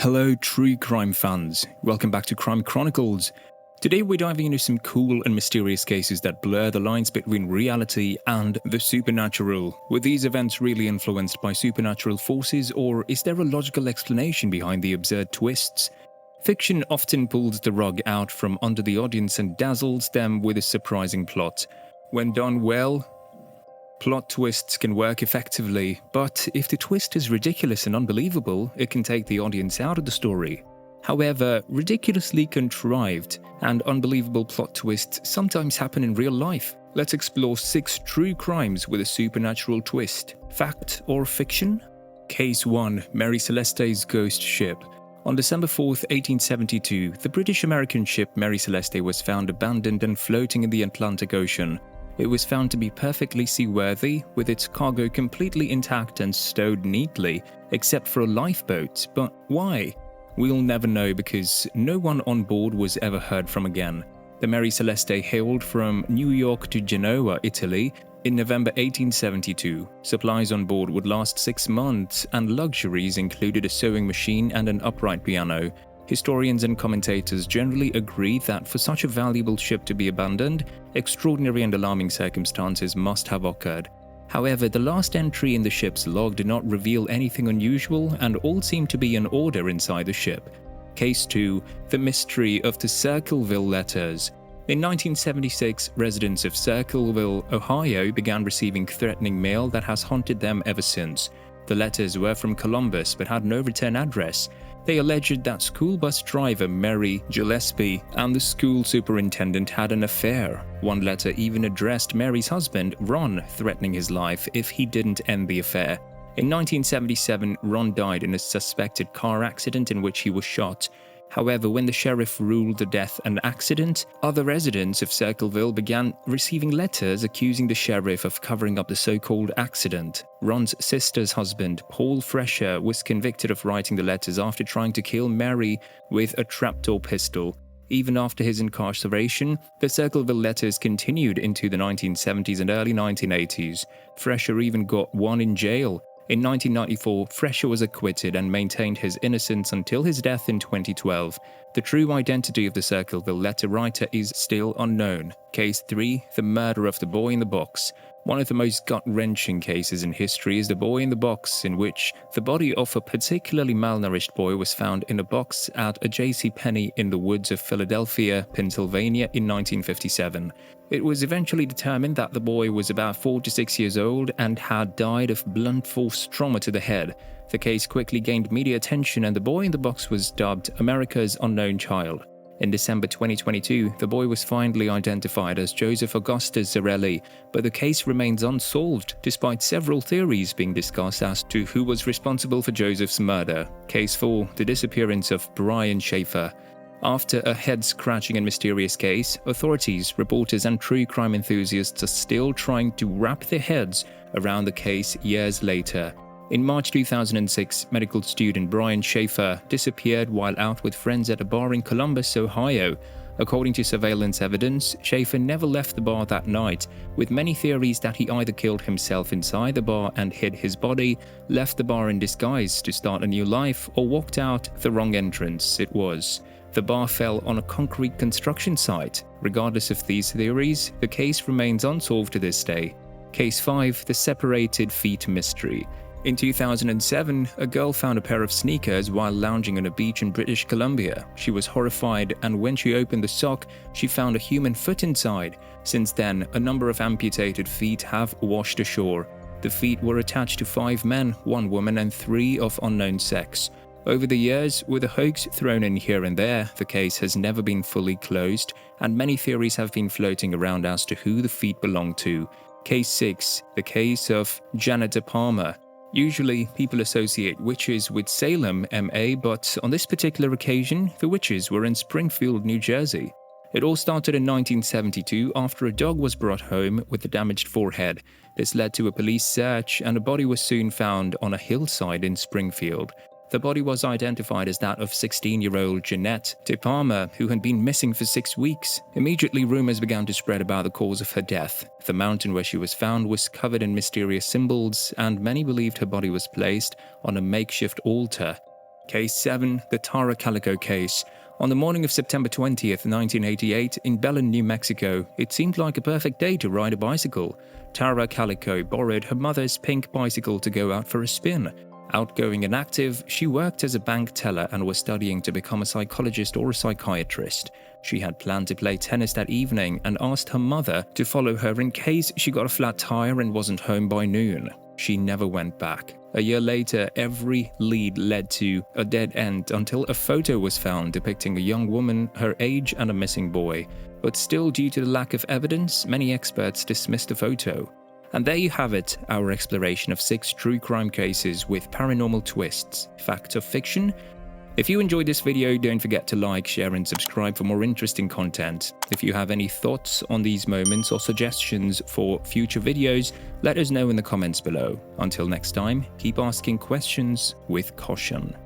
Hello true crime fans, welcome back to Crime Chronicles. Today we're diving into some cool and mysterious cases that blur the lines between reality and the supernatural. Were these events really influenced by supernatural forces, or is there a logical explanation behind the absurd twists? Fiction often pulls the rug out from under the audience and dazzles them with a surprising plot. When done well, plot twists can work effectively, but if the twist is ridiculous and unbelievable, it can take the audience out of the story. However, ridiculously contrived and unbelievable plot twists sometimes happen in real life. Let's explore 6 true crimes with a supernatural twist. Fact or fiction? Case 1. Mary Celeste's Ghost Ship. On December 4, 1872, the British-American ship Mary Celeste was found abandoned and floating in the Atlantic Ocean. It was found to be perfectly seaworthy, with its cargo completely intact and stowed neatly, except for a lifeboat. But why? We'll never know because no one on board was ever heard from again. The Mary Celeste hailed from New York to Genoa, Italy, in November 1872. Supplies on board would last 6 months, and luxuries included a sewing machine and an upright piano. Historians and commentators generally agree that for such a valuable ship to be abandoned, extraordinary and alarming circumstances must have occurred. However, the last entry in the ship's log did not reveal anything unusual, and all seemed to be in order inside the ship. Case 2. The Mystery of the CIRCLEVILLE Letters. In 1976, residents of Circleville, Ohio began receiving threatening mail that has haunted them ever since. The letters were from Columbus but had no return address. They alleged that school bus driver Mary Gillespie and the school superintendent had an affair. One letter even addressed Mary's husband, Ron, threatening his life if he didn't end the affair. In 1977, Ron died in a suspected car accident in which he was shot. However, when the sheriff ruled the death an accident, other residents of Circleville began receiving letters accusing the sheriff of covering up the so-called accident. Ron's sister's husband, Paul Fresher, was convicted of writing the letters after trying to kill Mary with a trapdoor pistol. Even after his incarceration, the Circleville letters continued into the 1970s and early 1980s. Fresher even got one in jail. In 1994, Fresher was acquitted and maintained his innocence until his death in 2012. The true identity of the Circleville letter writer is still unknown. Case 3. The Murder of the Boy in the Box. One of the most gut-wrenching cases in history is the Boy in the Box, in which the body of a particularly malnourished boy was found in a box at a JCPenney in the woods of Philadelphia, Pennsylvania in 1957. It was eventually determined that the boy was about 4 to 6 years old and had died of blunt force trauma to the head. The case quickly gained media attention, and the Boy in the Box was dubbed America's Unknown Child. In December 2022, the boy was finally identified as Joseph Augustus Zarelli, but the case remains unsolved despite several theories being discussed as to who was responsible for Joseph's murder. Case 4. The Disappearance of Brian Shaffer. After a head-scratching and mysterious case, authorities, reporters and true crime enthusiasts are still trying to wrap their heads around the case years later. In March 2006, medical student Brian Shaffer disappeared while out with friends at a bar in Columbus, Ohio. According to surveillance evidence, Shaffer never left the bar that night, with many theories that he either killed himself inside the bar and hid his body, left the bar in disguise to start a new life, or walked out the wrong entrance it was. The bar fell on a concrete construction site. Regardless of these theories, the case remains unsolved to this day. Case 5. The Separated Feet Mystery. In 2007, a girl found a pair of sneakers while lounging on a beach in British Columbia. She was horrified, and when she opened the sock, she found a human foot inside. Since then, a number of amputated feet have washed ashore. The feet were attached to 5 men, 1 woman, and 3 of unknown sex. Over the years, with a hoax thrown in here and there, the case has never been fully closed, and many theories have been floating around as to who the feet belong to. Case 6. The Case of Janet DePalma. Usually, people associate witches with Salem, MA, but on this particular occasion, the witches were in Springfield, New Jersey. It all started in 1972 after a dog was brought home with a damaged forehead. This led to a police search, and a body was soon found on a hillside in Springfield. The body was identified as that of 16-year-old Janet DePalma, who had been missing for 6 weeks. Immediately, rumors began to spread about the cause of her death. The mountain where she was found was covered in mysterious symbols, and many believed her body was placed on a makeshift altar. Case 7, the Tara Calico case. On the morning of September 20th, 1988, in Belen, New Mexico, it seemed like a perfect day to ride a bicycle. Tara Calico borrowed her mother's pink bicycle to go out for a spin. Outgoing and active, she worked as a bank teller and was studying to become a psychologist or a psychiatrist. She had planned to play tennis that evening and asked her mother to follow her in case she got a flat tire and wasn't home by noon. She never went back. A year later, every lead led to a dead end until a photo was found depicting a young woman, her age, and a missing boy. But still, due to the lack of evidence, many experts dismissed the photo. And there you have it, our exploration of 6 true crime cases with paranormal twists. Fact or fiction? If you enjoyed this video, don't forget to like, share and subscribe for more interesting content. If you have any thoughts on these moments or suggestions for future videos, let us know in the comments below. Until next time, keep asking questions with caution.